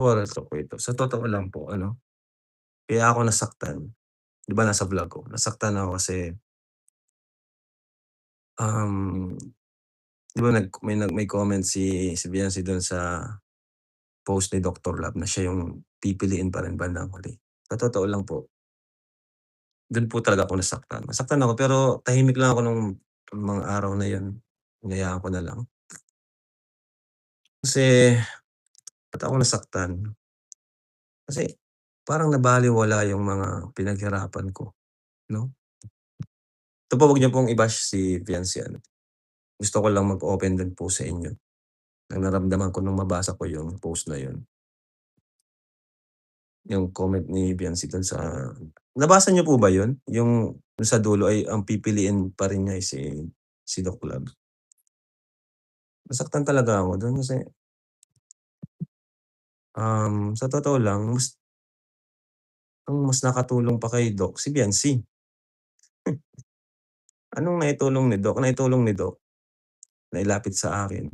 Ito po ito, sa totoo lang po ano, kaya ako nasaktan, 'di ba nasa vlog ko, nasaktan ako kasi, um, 'di ba may comment si Viancy dun sa post ni Doctor Love na siya yung pipiliin pa rin bandang huli. Sa totoo lang po, dun po talaga ako nasaktan. Nasaktan ako pero tahimik lang ako nung mga araw na yun, hinayaan ko na lang. Kasi ba't ako nasaktan, kasi parang nabalewala yung mga pinaghirapan ko, 'no? Ito po, wag niyo pong i-bash si Viancy ano. Gusto ko lang mag-open din po sa inyo ng naramdaman ko nung mabasa ko yung post na yun. Yung comment ni Viancy dun sa nabasa niyo po ba yun? Yung dun sa dulo ay ang pipiliin pa rin niya ay si Doc Love. Nasaktan talaga ako dun kasi, sa totoo lang ang mas nakatulong pa kay Doc si Viancy. Anong naitulong ni Doc? Naitulong ni Doc, nailapit sa akin.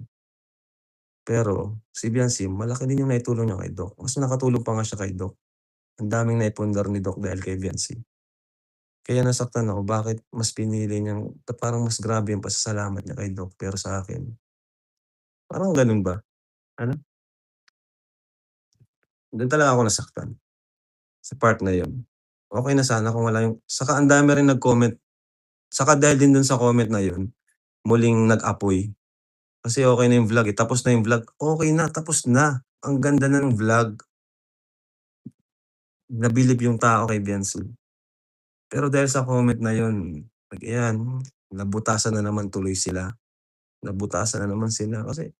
Pero si Viancy malaki din yung naitulong niya kay Doc. Mas nakatulong pa nga siya kay Doc. Ang daming naipundar ni Doc dahil kay Viancy. Kaya nasaktan ako, bakit mas pinili niyang parang mas grabe yung pasasalamat niya kay Doc, pero sa akin, parang gano'n ba? Ano, do'n talaga ako nasaktan, sa part na 'yun. Okey na sana kung wala yung saka ang dami rin nag-comment, saka dahil din do'n sa comment na 'yun, muling nag-apoy. Kasi okey na yung vlog, eh, tapos na yung vlog, okey na, tapos na. Ang ganda na ng vlog, nabilib yung tao kay Viancy. Pero dahil sa comment na 'yun, ayan, nabutasan na naman tuloy sila, nabutasan na naman sila kasi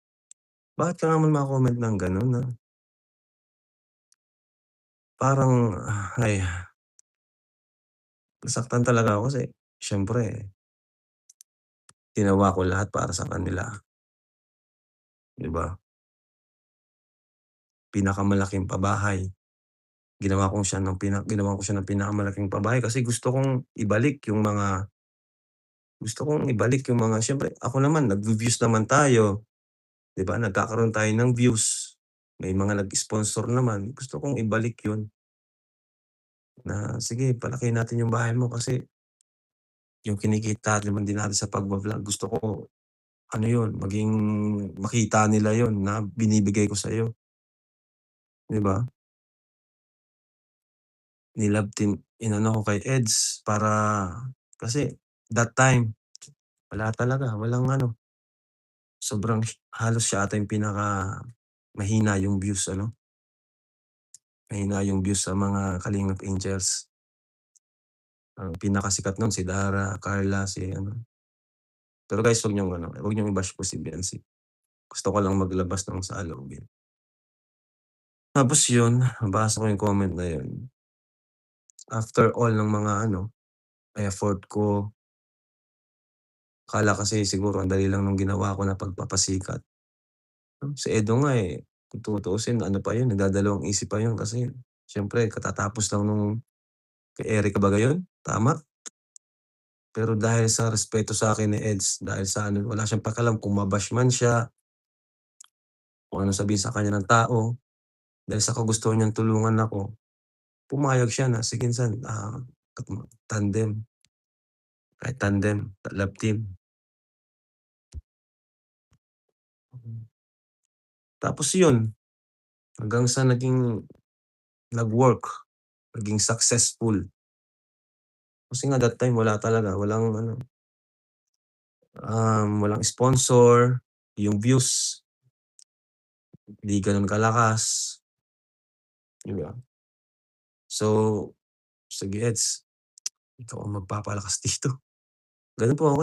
bakit ka naman ma-comment ng gano'n na parang, ay, nasaktan talaga ako kasi siyempre ginawa ko lahat para sa kanila, 'di ba? Pinakamalaking pabahay, ginawan ko siya ng pinakamalaking pabahay kasi gusto kong ibalik yung mga siyempre ako naman nagvi-views naman tayo, 'di ba? Nagkakaroon tayo ng views, may mga nag-sponsor naman, gusto kong ibalik yun na, "Sige, palakihin natin yung bahay mo kasi yung kinikita naman din natin sa pagba-vlog, gusto ko ano yun, makita nila yun na binibigay ko sa'yo." 'Di ba? Nilove team inano ko kay Eds para kasi that time wala talaga, walang ano, sobrang halos siya ata yung mahina yung views ano, mahina yung views sa mga Kalingap Angels. Ang pinakasikat nun si Dara, Carla, si ano. Pero guys, wag niyong i-bash po si Biancy. Gusto ko lang maglabas ng saloobin. Tapos yun, nabasa ko yung comment na yun. After all ng mga ano, effort ko, akala kasi siguro ang dali lang nung ginawa ko na pagpapasikat. Si Edo nga, kung tutuusin ano pa yun, nagdadalawang isip pa yun kasi siyempre katatapos lang nung kay Erica ba gayon? Tama? Pero dahil sa respeto sa'kin ni Eds, dahil sa ano, wala siyang pakialam kung ma-bash man siya, kung anong sabihin sa kanya ng tao, dahil sa kagustuhan niyang tulungan ako, pumayag siya na, "Sige insan, tandem, kahit tandem, love team." Tapos yun, hanggang sa nag-work, naging successful. Kasi nga that time wala talaga, walang sponsor, yung views di gano'n kalakas, 'di ba? So, sige Eds, ikaw ang magpapalakas dito. Gano'n po ako,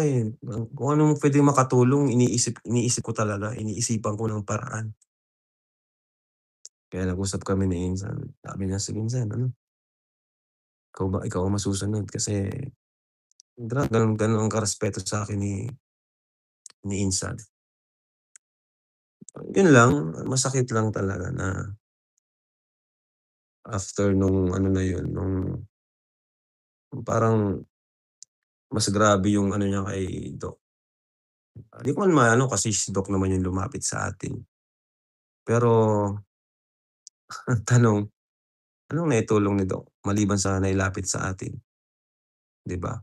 kung anong puwedeng makatulong iniisip ko talaga, iniisipan ko ng paraan. Kaya nag-usap kami ni Insan, sabi niya, "Sige Insan ano, ikaw ang masusunod." Kasi gano'n gano'n ang karespeto sa'kin ni Insan. Yun lang, masakit lang talaga na after nung ano na yun, parang mas grabe yung ano niya kay Doc. Di ko man maano kasi si Doc naman yung lumapit sa atin. Pero Ang tanong, anong naitulong ni Doc maliban sa nailapit sa atin, 'di ba?